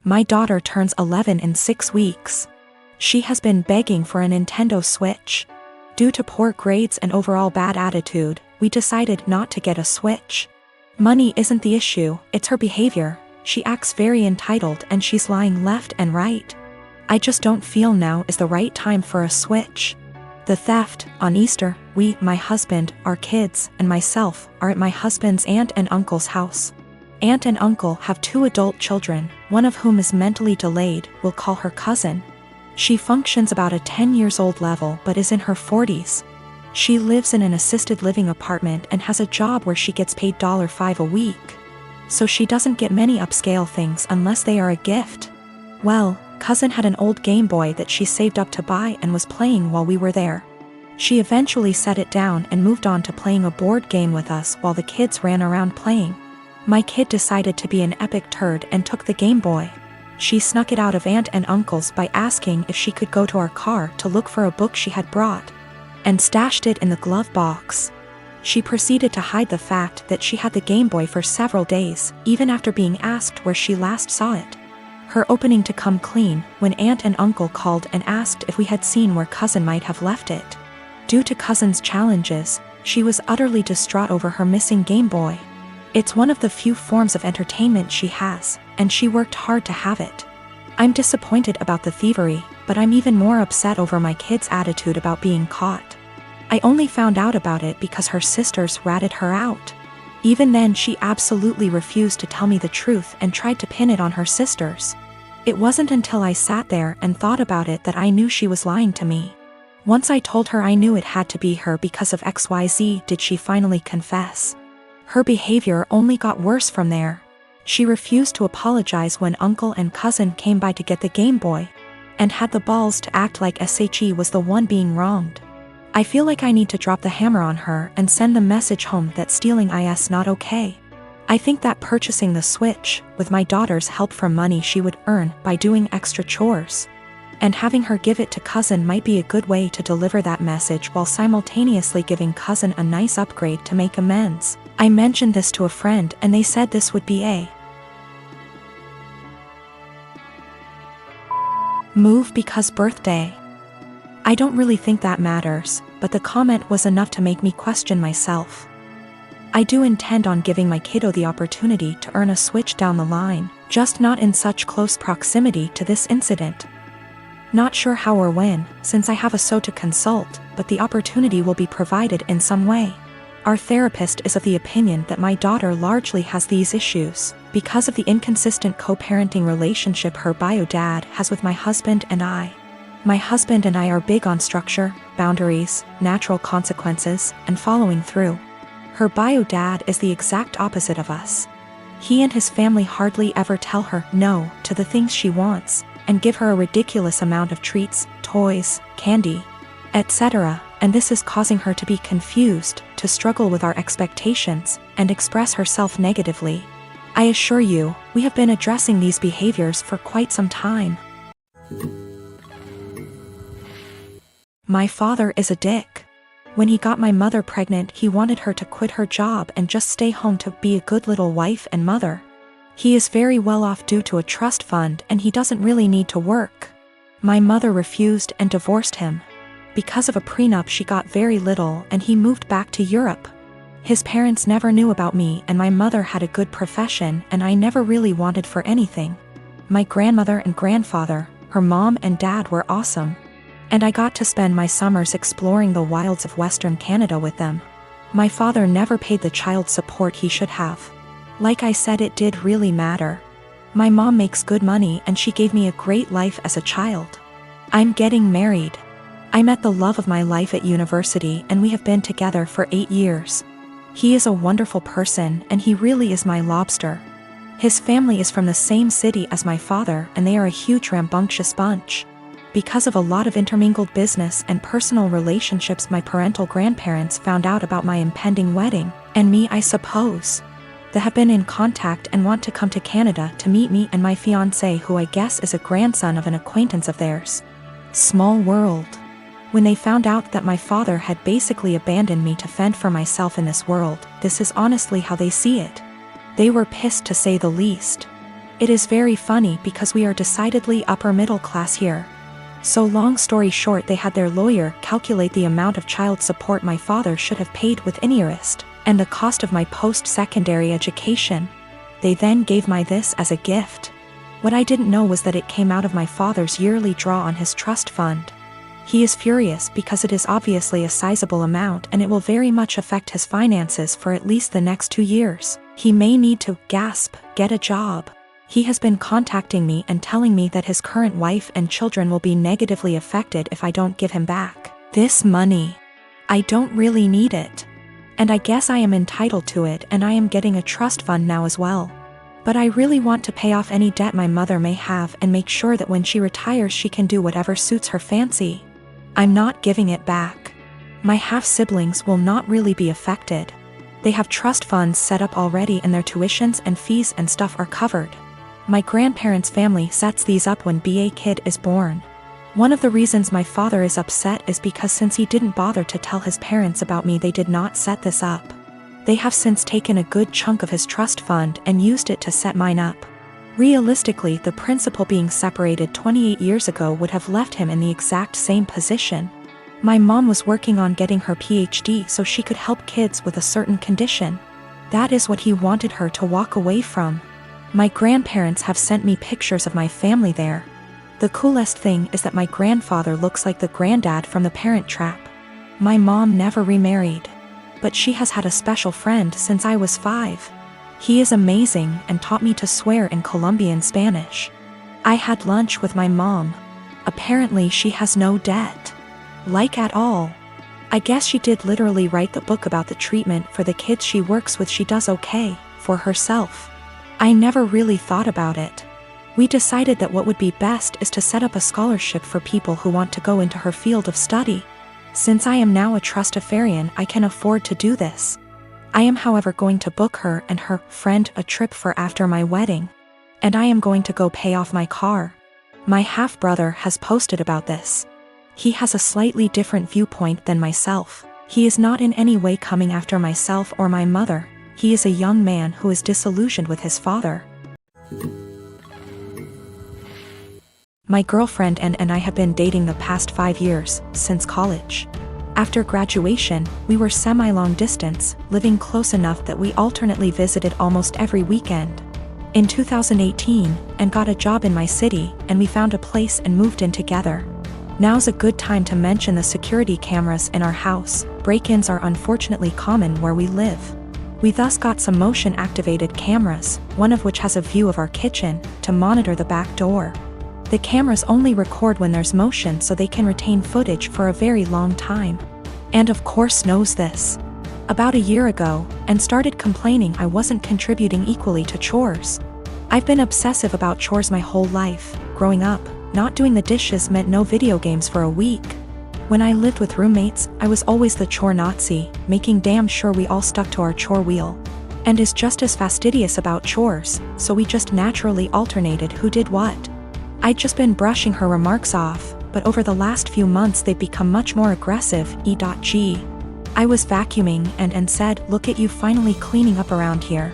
My daughter turns 11 in 6 weeks. She has been begging for a Nintendo Switch. Due to poor grades and overall bad attitude, we decided not to get a Switch. Money isn't the issue, it's her behavior. She acts very entitled and she's lying left and right. I just don't feel now is the right time for a Switch. The theft, on Easter, we, my husband, our kids, and myself, are at my husband's aunt and uncle's house. Aunt and uncle have 2 adult children, one of whom is mentally delayed, we'll call her cousin. She functions about a 10 years old level but is in her 40s. She lives in an assisted living apartment and has a job where she gets paid $5 a week. So she doesn't get many upscale things unless they are a gift. Well, cousin had an old Game Boy that she saved up to buy and was playing while we were there. She eventually set it down and moved on to playing a board game with us while the kids ran around playing. My kid decided to be an epic turd and took the Game Boy. She snuck it out of aunt and uncle's by asking if she could go to our car to look for a book she had brought, and stashed it in the glove box. She proceeded to hide the fact that she had the Game Boy for several days, even after being asked where she last saw it. Her opening to come clean when aunt and uncle called and asked if we had seen where cousin might have left it. Due to cousin's challenges, she was utterly distraught over her missing Game Boy. It's one of the few forms of entertainment she has, and she worked hard to have it. I'm disappointed about the thievery, but I'm even more upset over my kid's attitude about being caught. I only found out about it because her sisters ratted her out. Even then she absolutely refused to tell me the truth and tried to pin it on her sisters. It wasn't until I sat there and thought about it that I knew she was lying to me. Once I told her I knew it had to be her because of XYZ did she finally confess. Her behavior only got worse from there. She refused to apologize when uncle and cousin came by to get the Game Boy, and had the balls to act like SHE was the one being wronged. I feel like I need to drop the hammer on her and send the message home that stealing is not okay. I think that purchasing the Switch, with my daughter's help from money she would earn by doing extra chores, and having her give it to cousin might be a good way to deliver that message while simultaneously giving cousin a nice upgrade to make amends. I mentioned this to a friend and they said this would be a move because birthday. I don't really think that matters, but the comment was enough to make me question myself. I do intend on giving my kiddo the opportunity to earn a Switch down the line, just not in such close proximity to this incident. Not sure how or when, since I have a SO to consult, but the opportunity will be provided in some way. Our therapist is of the opinion that my daughter largely has these issues because of the inconsistent co-parenting relationship her bio dad has with my husband and I. My husband and I are big on structure, boundaries, natural consequences, and following through. Her bio dad is the exact opposite of us. He and his family hardly ever tell her no to the things she wants, and give her a ridiculous amount of treats, toys, candy, etc., and this is causing her to be confused, to struggle with our expectations, and express herself negatively. I assure you, we have been addressing these behaviors for quite some time. My father is a dick. When he got my mother pregnant, he wanted her to quit her job and just stay home to be a good little wife and mother. He is very well off due to a trust fund and he doesn't really need to work. My mother refused and divorced him. Because of a prenup she got very little and he moved back to Europe. His parents never knew about me and my mother had a good profession and I never really wanted for anything. My grandmother and grandfather, her mom and dad were awesome. And I got to spend my summers exploring the wilds of Western Canada with them. My father never paid the child support he should have. Like I said, it did really matter. My mom makes good money and she gave me a great life as a child. I'm getting married. I met the love of my life at university and we have been together for 8 years. He is a wonderful person and he really is my lobster. His family is from the same city as my father and they are a huge rambunctious bunch. Because of a lot of intermingled business and personal relationships, my parental grandparents found out about my impending wedding, and me I suppose. They have been in contact and want to come to Canada to meet me and my fiancé, who I guess is a grandson of an acquaintance of theirs. Small world. When they found out that my father had basically abandoned me to fend for myself in this world, this is honestly how they see it. They were pissed to say the least. It is very funny because we are decidedly upper middle class here. So long story short, they had their lawyer calculate the amount of child support my father should have paid with interest, and the cost of my post-secondary education. They then gave me this as a gift. What I didn't know was that it came out of my father's yearly draw on his trust fund. He is furious because it is obviously a sizable amount and it will very much affect his finances for at least the next 2 years. He may need to, get a job. He has been contacting me and telling me that his current wife and children will be negatively affected if I don't give him back this money. I don't really need it. And I guess I am entitled to it, and I am getting a trust fund now as well. But I really want to pay off any debt my mother may have and make sure that when she retires she can do whatever suits her fancy. I'm not giving it back. My half-siblings will not really be affected. They have trust funds set up already and their tuitions and fees and stuff are covered. My grandparents' family sets these up when a kid is born. One of the reasons my father is upset is because since he didn't bother to tell his parents about me, they did not set this up. They have since taken a good chunk of his trust fund and used it to set mine up. Realistically, the principal being separated 28 years ago would have left him in the exact same position. My mom was working on getting her PhD so she could help kids with a certain condition. That is what he wanted her to walk away from. My grandparents have sent me pictures of my family there. The coolest thing is that my grandfather looks like the granddad from The Parent Trap. My mom never remarried, but she has had a special friend since I was 5. He is amazing and taught me to swear in Colombian Spanish. I had lunch with my mom. Apparently she has no debt. Like at all. I guess she did literally write the book about the treatment for the kids she works with. She does okay for herself. I never really thought about it. We decided that what would be best is to set up a scholarship for people who want to go into her field of study. Since I am now a trustafarian, I can afford to do this. I am however going to book her and her friend a trip for after my wedding. And I am going to go pay off my car. My half-brother has posted about this. He has a slightly different viewpoint than myself. He is not in any way coming after myself or my mother. He is a young man who is disillusioned with his father. My girlfriend and I have been dating the past 5 years, since college. After graduation, we were semi-long distance, living close enough that we alternately visited almost every weekend. In 2018, and got a job in my city, and we found a place and moved in together. Now's a good time to mention the security cameras in our house. Break-ins are unfortunately common where we live. We thus got some motion-activated cameras, one of which has a view of our kitchen, to monitor the back door. The cameras only record when there's motion so they can retain footage for a very long time. And of course knows this. About a year ago, and started complaining I wasn't contributing equally to chores. I've been obsessive about chores my whole life. Growing up, not doing the dishes meant no video games for a week. When I lived with roommates, I was always the chore Nazi, making damn sure we all stuck to our chore wheel. And is just as fastidious about chores, so we just naturally alternated who did what. I'd just been brushing her remarks off, but over the last few months they've become much more aggressive. E.g. I was vacuuming and said, "Look at you finally cleaning up around here."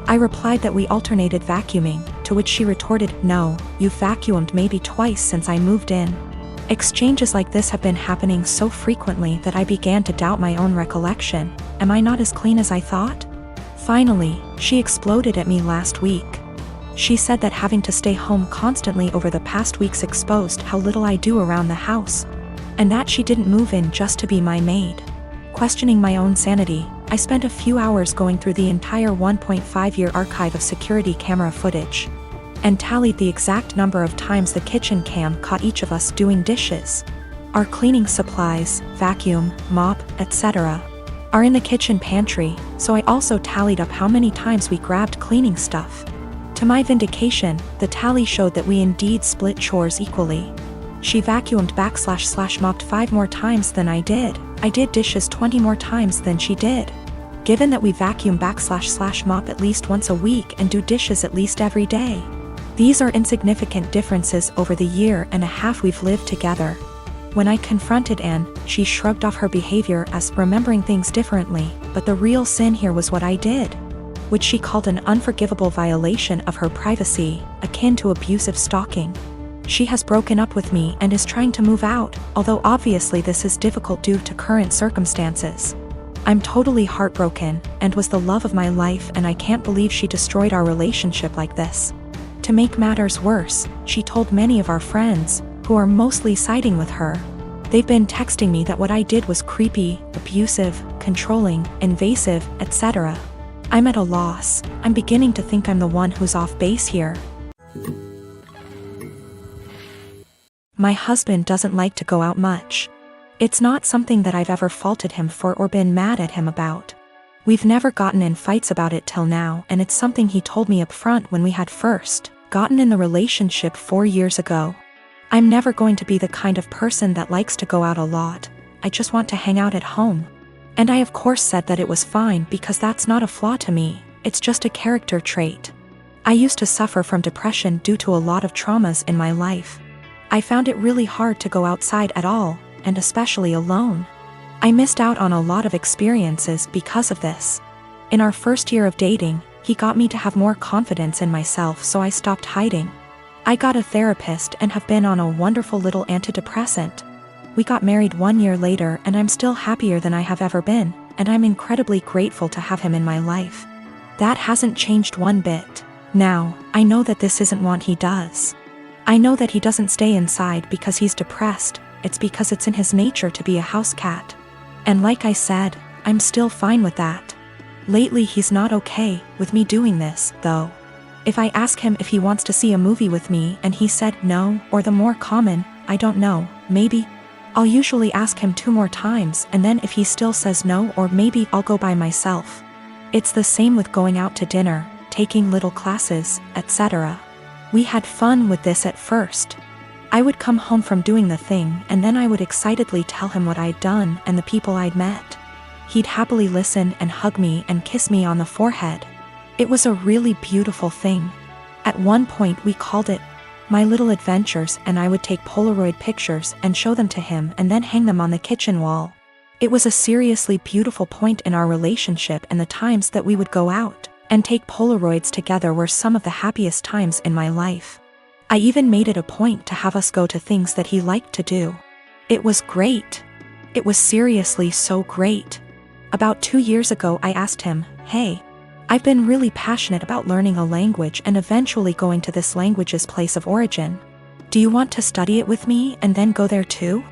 I replied that we alternated vacuuming, to which she retorted, "No, you've vacuumed maybe twice since I moved in." Exchanges like this have been happening so frequently that I began to doubt my own recollection. Am I not as clean as I thought? Finally, she exploded at me last week. She said that having to stay home constantly over the past weeks exposed how little I do around the house, and that she didn't move in just to be my maid. Questioning my own sanity, I spent a few hours going through the entire 1.5-year archive of security camera footage, and tallied the exact number of times the kitchen cam caught each of us doing dishes. Our cleaning supplies, vacuum, mop, etc., are in the kitchen pantry, so I also tallied up how many times we grabbed cleaning stuff. To my vindication, the tally showed that we indeed split chores equally. She vacuumed / mopped 5 more times than I did. I did dishes 20 more times than she did. Given that we vacuum / mop at least once a week and do dishes at least every day, these are insignificant differences over the year and a half we've lived together. When I confronted Anne, she shrugged off her behavior as remembering things differently, but the real sin here was what I did. which she called an unforgivable violation of her privacy, akin to abusive stalking. She has broken up with me and is trying to move out, although obviously this is difficult due to current circumstances. I'm totally heartbroken, and was the love of my life, and I can't believe she destroyed our relationship like this. To make matters worse, she told many of our friends, who are mostly siding with her. They've been texting me that what I did was creepy, abusive, controlling, invasive, etc. I'm at a loss. I'm beginning to think I'm the one who's off base here. My husband doesn't like to go out much. It's not something that I've ever faulted him for or been mad at him about. We've never gotten in fights about it till now, and it's something he told me up front when we had first gotten in the relationship 4 years ago. I'm never going to be the kind of person that likes to go out a lot. I just want to hang out at home. And I of course said that it was fine because that's not a flaw to me, it's just a character trait. I used to suffer from depression due to a lot of traumas in my life. I found it really hard to go outside at all, and especially alone. I missed out on a lot of experiences because of this. In our first year of dating, he got me to have more confidence in myself, so I stopped hiding. I got a therapist and have been on a wonderful little antidepressant. We got married 1 year later, and I'm still happier than I have ever been, and I'm incredibly grateful to have him in my life. That hasn't changed one bit. Now, I know that this isn't what he does. I know that he doesn't stay inside because he's depressed, it's because it's in his nature to be a house cat. And like I said, I'm still fine with that. Lately he's not okay with me doing this, though. If I ask him if he wants to see a movie with me and he said no, or the more common, I don't know, maybe, I'll usually ask him 2 more times, and then if he still says no, or maybe I'll go by myself. It's the same with going out to dinner, taking little classes, etc. We had fun with this at first. I would come home from doing the thing, and then I would excitedly tell him what I'd done and the people I'd met. He'd happily listen and hug me and kiss me on the forehead. It was a really beautiful thing. At one point we called it My Little Adventures, and I would take Polaroid pictures and show them to him and then hang them on the kitchen wall. It was a seriously beautiful point in our relationship, and the times that we would go out and take Polaroids together were some of the happiest times in my life. I even made it a point to have us go to things that he liked to do. It was great. It was seriously so great. About 2 years ago I asked him, hey, I've been really passionate about learning a language and eventually going to this language's place of origin. Do you want to study it with me and then go there too?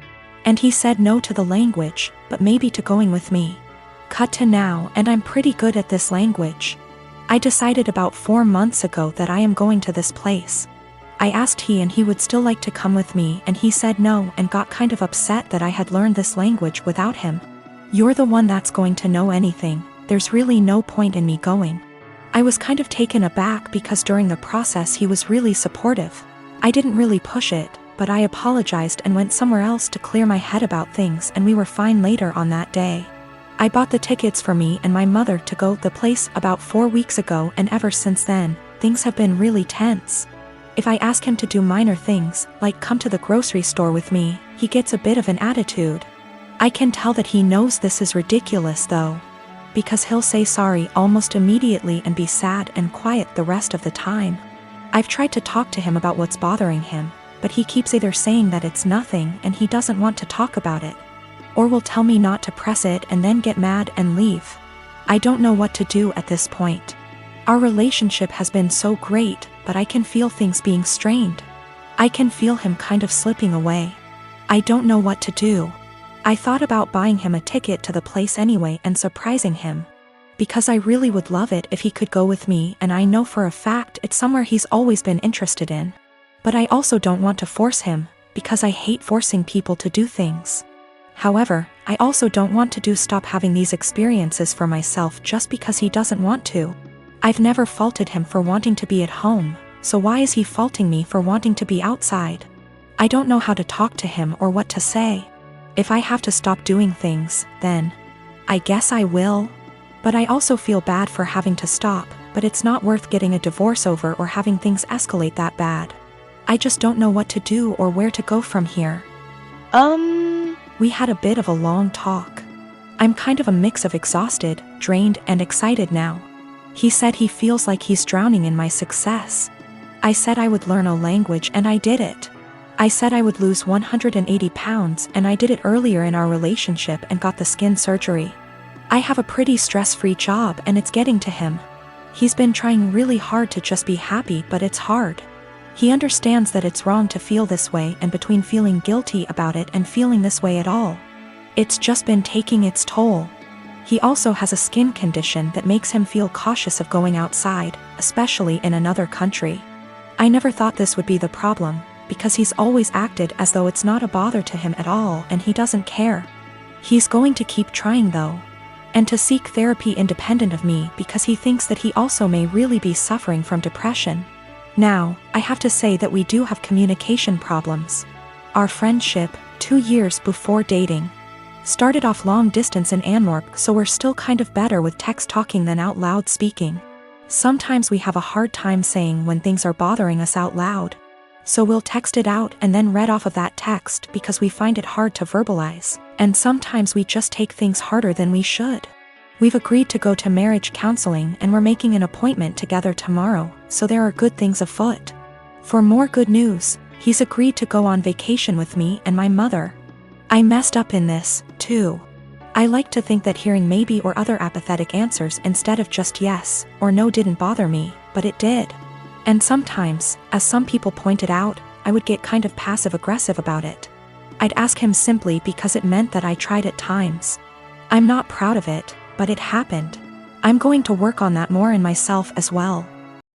And he said no to the language, but maybe to going with me. Cut to now, and I'm pretty good at this language. I decided about 4 months ago that I am going to this place. I asked he would still like to come with me, and he said no and got kind of upset that I had learned this language without him. You're the one that's going to know anything, there's really no point in me going. I was kind of taken aback because during the process he was really supportive. I didn't really push it, but I apologized and went somewhere else to clear my head about things, and we were fine later on that day. I bought the tickets for me and my mother to go to the place about 4 weeks ago, and ever since then, things have been really tense. If I ask him to do minor things, like come to the grocery store with me, he gets a bit of an attitude. I can tell that he knows this is ridiculous though, because he'll say sorry almost immediately and be sad and quiet the rest of the time. I've tried to talk to him about what's bothering him, but he keeps either saying that it's nothing and he doesn't want to talk about it, or will tell me not to press it and then get mad and leave. I don't know what to do at this point. Our relationship has been so great, but I can feel things being strained. I can feel him kind of slipping away. I don't know what to do. I thought about buying him a ticket to the place anyway and surprising him, because I really would love it if he could go with me, and I know for a fact it's somewhere he's always been interested in. But I also don't want to force him, because I hate forcing people to do things. However, I also don't want to stop having these experiences for myself just because he doesn't want to. I've never faulted him for wanting to be at home, so why is he faulting me for wanting to be outside? I don't know how to talk to him or what to say. If I have to stop doing things, then I guess I will. But I also feel bad for having to stop, but it's not worth getting a divorce over or having things escalate that bad. I just don't know what to do or where to go from here. We had a bit of a long talk. I'm kind of a mix of exhausted, drained, and excited now. He said he feels like he's drowning in my success. I said I would learn a language and I did it. I said I would lose 180 pounds and I did it earlier in our relationship and got the skin surgery. I have a pretty stress-free job and it's getting to him. He's been trying really hard to just be happy, but it's hard. He understands that it's wrong to feel this way, and between feeling guilty about it and feeling this way at all, it's just been taking its toll. He also has a skin condition that makes him feel cautious of going outside, especially in another country. I never thought this would be the problem, because he's always acted as though it's not a bother to him at all and he doesn't care. He's going to keep trying though, and to seek therapy independent of me because he thinks that he also may really be suffering from depression. Now, I have to say that we do have communication problems. Our friendship, 2 years before dating, started off long distance in Antwerp, so we're still kind of better with text talking than out loud speaking. Sometimes we have a hard time saying when things are bothering us out loud. So we'll text it out and then read off of that text because we find it hard to verbalize, and sometimes we just take things harder than we should. We've agreed to go to marriage counseling and we're making an appointment together tomorrow, so there are good things afoot. For more good news, he's agreed to go on vacation with me and my mother. I messed up in this, too. I like to think that hearing maybe or other apathetic answers instead of just yes or no didn't bother me, but it did. And sometimes, as some people pointed out, I would get kind of passive-aggressive about it. I'd ask him simply because it meant that I tried at times. I'm not proud of it, but it happened. I'm going to work on that more in myself as well.